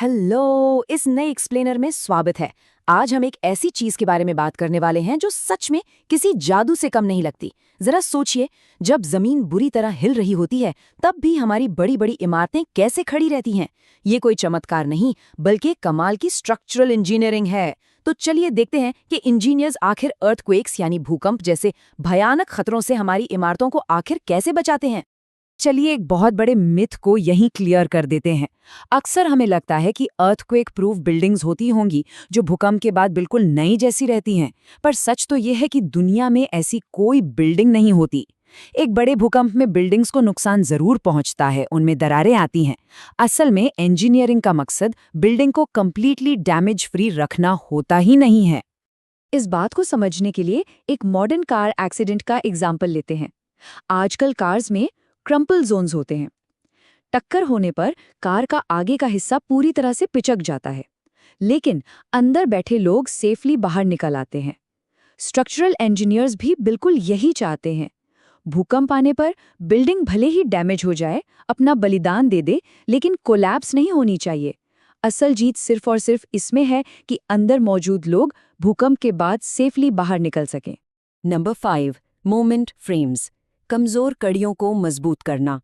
Hello, इस नए explainer में स्वागत है। आज हम एक ऐसी चीज के बारे में बात करने वाले हैं जो सच में किसी जादू से कम नहीं लगती। जरा सोचिए, जब जमीन बुरी तरह हिल रही होती है तब भी हमारी बड़ी बड़ी इमारतें कैसे खड़ी रहती हैं। ये कोई चमत्कार नहीं, बल्कि कमाल की स्ट्रक्चरल इंजीनियरिंग है। तो चलिए देखते हैं कि इंजीनियर्स आखिर अर्थक्वेक्स यानी भूकंप जैसे भयानक खतरों से हमारी इमारतों को आखिर कैसे बचाते हैं। चलिए एक बहुत बड़े मिथ को यहीं क्लियर कर देते हैं। अक्सर हमें लगता है कि अर्थक्वेक प्रूफ बिल्डिंग्स होती होंगी जो भूकंप के बाद बिल्कुल नई जैसी रहती हैं, पर सच तो ये है कि दुनिया में ऐसी कोई बिल्डिंग नहीं होती। एक बड़े भूकंप में बिल्डिंग्स को नुकसान जरूर पहुंचता है, उनमें दरारें आती हैं। असल में इंजीनियरिंग का मकसद बिल्डिंग को कंप्लीटली डैमेज फ्री रखना होता ही नहीं है। इस बात को समझने के लिए एक मॉडर्न कार एक्सीडेंट का एग्जाम्पल लेते हैं। आजकल कार्स में क्रम्पल जोन्स होते हैं। टक्कर होने पर कार का आगे का हिस्सा पूरी तरह से पिचक जाता है, लेकिन अंदर बैठे लोग सेफली बाहर निकल आते हैं। स्ट्रक्चरल इंजीनियर्स भी बिल्कुल यही चाहते हैं। भूकंप आने पर बिल्डिंग भले ही डैमेज हो जाए, अपना बलिदान दे दे, लेकिन कोलैप्स नहीं होनी चाहिए। असल जीत सिर्फ और सिर्फ इसमें है कि अंदर मौजूद लोग भूकंप के बाद सेफली बाहर निकल सकें। नंबर 5, मोमेंट फ्रेम्स, कमजोर कड़ियों को मजबूत करना।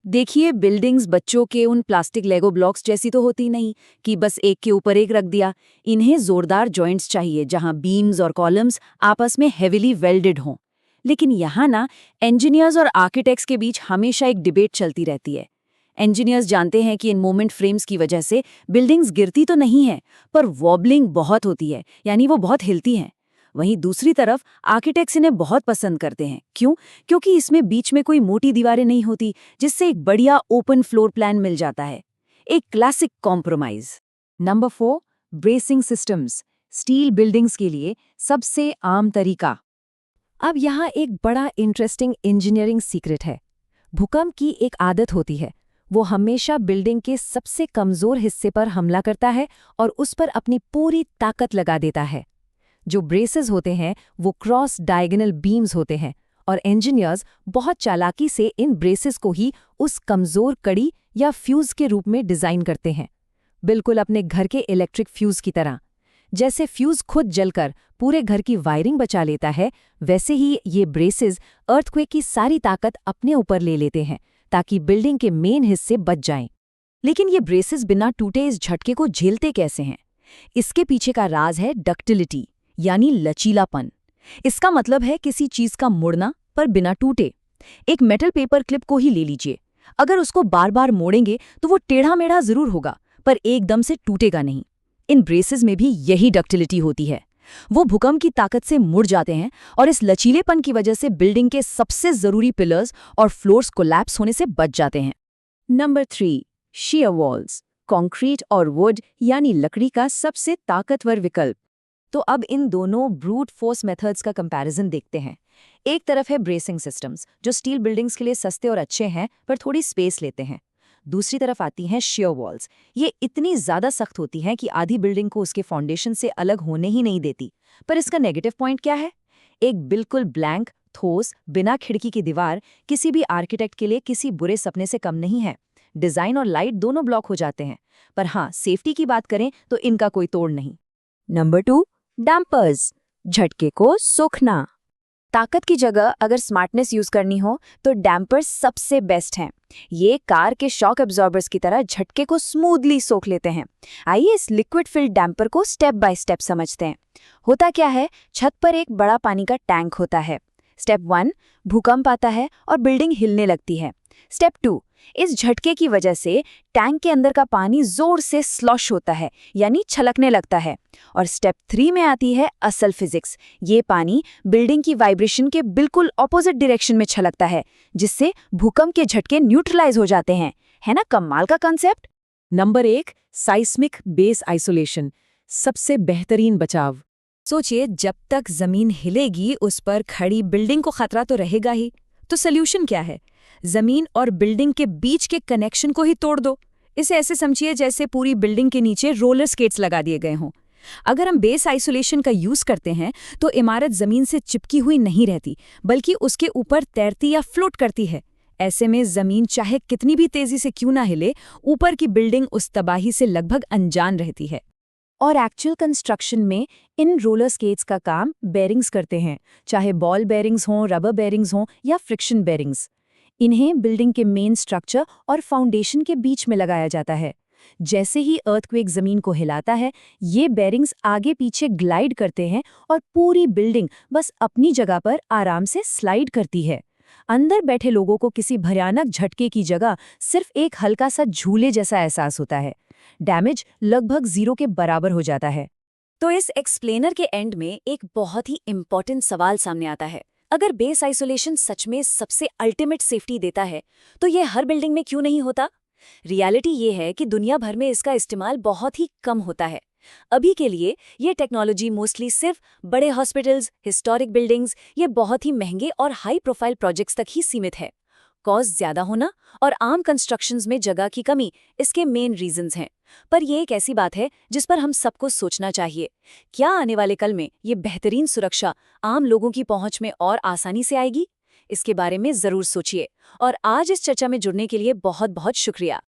देखिए, बिल्डिंग्स बच्चों के उन प्लास्टिक लेगो ब्लॉक्स जैसी तो होती नहीं कि बस एक के ऊपर एक रख दिया। इन्हें जोरदार जॉइंट्स चाहिए जहां बीम्स और कॉलम्स आपस में हेविली वेल्डेड हों। लेकिन यहाँ ना, इंजीनियर्स और आर्किटेक्ट्स के बीच हमेशा एक डिबेट चलती रहती है। इंजीनियर्स जानते हैं कि इन मोमेंट फ्रेम्स की वजह से बिल्डिंग्स गिरती तो नहीं है, पर वॉबलिंग बहुत होती है, यानी वो बहुत हिलती हैं। वहीं दूसरी तरफ आर्किटेक्ट्स इन्हें बहुत पसंद करते हैं। क्यों? क्योंकि इसमें बीच में कोई मोटी दीवारें नहीं होती, जिससे एक बढ़िया ओपन फ्लोर प्लान मिल जाता है। एक classic compromise. Number 4, bracing systems, steel buildings के लिए सबसे आम तरीका। अब यहाँ एक बड़ा इंटरेस्टिंग इंजीनियरिंग सीक्रेट है। भूकंप की एक आदत होती है, वो हमेशा बिल्डिंग के सबसे कमजोर हिस्से पर हमला करता है और उस पर अपनी पूरी ताकत लगा देता है। जो ब्रेसेस होते हैं वो क्रॉस डायगोनल बीम्स होते हैं, और इंजीनियर्स बहुत चालाकी से इन ब्रेसेस को ही उस कमजोर कड़ी या फ्यूज के रूप में डिजाइन करते हैं, बिल्कुल अपने घर के इलेक्ट्रिक फ्यूज की तरह। जैसे फ्यूज खुद जलकर पूरे घर की वायरिंग बचा लेता है, वैसे ही ये ब्रेसेस अर्थक्वेक की सारी ताकत अपने ऊपर ले लेते हैं ताकि बिल्डिंग के मेन हिस्से बच जाएं। लेकिन ये ब्रेसेस बिना टूटे इस झटके को झेलते कैसे हैं? इसके पीछे का राज है डक्टिलिटी, यानी लचीलापन। इसका मतलब है किसी चीज का मुड़ना पर बिना टूटे। एक मेटल पेपर क्लिप को ही ले लीजिए, अगर उसको बार बार मोड़ेंगे तो वो टेढ़ा मेढ़ा जरूर होगा, पर एकदम से टूटेगा नहीं। इन ब्रेसेस में भी यही डक्टिलिटी होती है। वो भूकंप की ताकत से मुड़ जाते हैं और इस लचीलेपन की वजह से बिल्डिंग के सबसे जरूरी पिलर्स और फ्लोर्स कोलैप्स होने से बच जाते हैं। नंबर 3, शियर वॉल्स, कंक्रीट और वुड यानी लकड़ी का सबसे ताकतवर विकल्प। तो अब इन दोनों ब्रूट फोर्स मेथड्स का कंपैरिजन देखते हैं। एक तरफ है ब्रेसिंग सिस्टम्स, जो स्टील बिल्डिंग्स के लिए सस्ते और अच्छे हैं पर थोड़ी स्पेस लेते हैं। दूसरी तरफ आती हैं शियर वॉल्स। ये इतनी ज़्यादा सख्त होती हैं कि आधी बिल्डिंग को उसके फाउंडेशन से अलग होने ही नहीं देती। पर इसका नेगेटिव पॉइंट क्या है? एक बिल्कुल ब्लैंक, ठोस, बिना खिड़की की दीवार किसी भी आर्किटेक्ट के लिए किसी बुरे सपने से कम नहीं है। डिज़ाइन और लाइट दोनों ब्लॉक हो जाते हैं, पर हाँ, सेफ्टी की बात करें तो इनका कोई तोड़ नहीं। नंबर 2, डैम्पर्स, झटके को सोखना। ताकत की जगह अगर स्मार्टनेस यूज करनी हो तो डैम्पर्स सबसे बेस्ट हैं। ये कार के शॉक एब्जॉर्बर्स की तरह झटके को स्मूथली सोख लेते हैं। आइए इस लिक्विड फिल्ड डैम्पर को स्टेप बाय स्टेप समझते हैं। होता क्या है, छत पर एक बड़ा पानी का टैंक होता है। स्टेप 1, भूकंप आता है और बिल्डिंग हिलने लगती है। स्टेप 2, इस झटके की वजह से टैंक के अंदर का पानी जोर से स्लॉश होता है, यानी छलकने लगता है। और स्टेप 3 में आती है असल फिजिक्स। ये पानी बिल्डिंग की वाइब्रेशन के बिल्कुल ऑपोजिट डायरेक्शन में छलकता है, जिससे भूकंप के झटके न्यूट्रलाइज हो जाते हैं। है ना कमाल का कांसेप्ट? नंबर 1, साइस्मिक बेस आइसोलेशन, सबसे बेहतरीन बचाव। सोचिए, जब तक जमीन हिलेगी उस पर खड़ी बिल्डिंग को खतरा तो रहेगा ही। तो सोल्यूशन क्या है? जमीन और बिल्डिंग के बीच के कनेक्शन को ही तोड़ दो। इसे ऐसे समझिए जैसे पूरी बिल्डिंग के नीचे रोलर स्केट्स लगा दिए गए हों। अगर हम बेस आइसोलेशन का यूज करते हैं तो इमारत जमीन से चिपकी हुई नहीं रहती, बल्कि उसके ऊपर तैरती या फ्लोट करती है। ऐसे में जमीन चाहे कितनी भी तेजी से क्यों ना हिले, ऊपर की बिल्डिंग उस तबाही से लगभग अनजान रहती है। और एक्चुअल कंस्ट्रक्शन में इन रोलर स्केट्स का काम बेरिंग्स करते हैं, चाहे बॉल बेरिंग्स हों, रबर बेरिंग्स हों या फ्रिक्शन बेरिंग्स। इन्हें बिल्डिंग के मेन स्ट्रक्चर और फाउंडेशन के बीच में लगाया जाता है। जैसे ही अर्थक्वेक जमीन को हिलाता है, ये बेरिंग्स आगे पीछे ग्लाइड करते हैं और पूरी बिल्डिंग बस अपनी जगह पर आराम से स्लाइड करती है। अंदर बैठे लोगों को किसी भयानक झटके की जगह सिर्फ एक हल्का सा झूले जैसा एहसास होता है। डैमेज लगभग 0 के बराबर हो जाता है। तो इस एक्सप्लेनर के एंड में एक बहुत ही इम्पोर्टेंट सवाल सामने आता है। अगर बेस आइसोलेशन सच में सबसे अल्टीमेट सेफ्टी देता है, तो ये हर बिल्डिंग में क्यों नहीं होता? रियलिटी ये है कि दुनिया भर में इसका इस्तेमाल बहुत ही कम होता है। अभी के लिए ये टेक्नोलॉजी मोस्टली सिर्फ बड़े हॉस्पिटल्स, हिस्टोरिक बिल्डिंग्स, ये बहुत ही महंगे और हाई प्रोफाइल प्रोजेक्ट्स तक ही सीमित है। कॉस्ट ज्यादा होना और आम कंस्ट्रक्शंस में जगह की कमी इसके मेन रीजंस हैं। पर यह एक ऐसी बात है जिस पर हम सबको सोचना चाहिए। क्या आने वाले कल में ये बेहतरीन सुरक्षा आम लोगों की पहुंच में और आसानी से आएगी? इसके बारे में जरूर सोचिए। और आज इस चर्चा में जुड़ने के लिए बहुत बहुत शुक्रिया।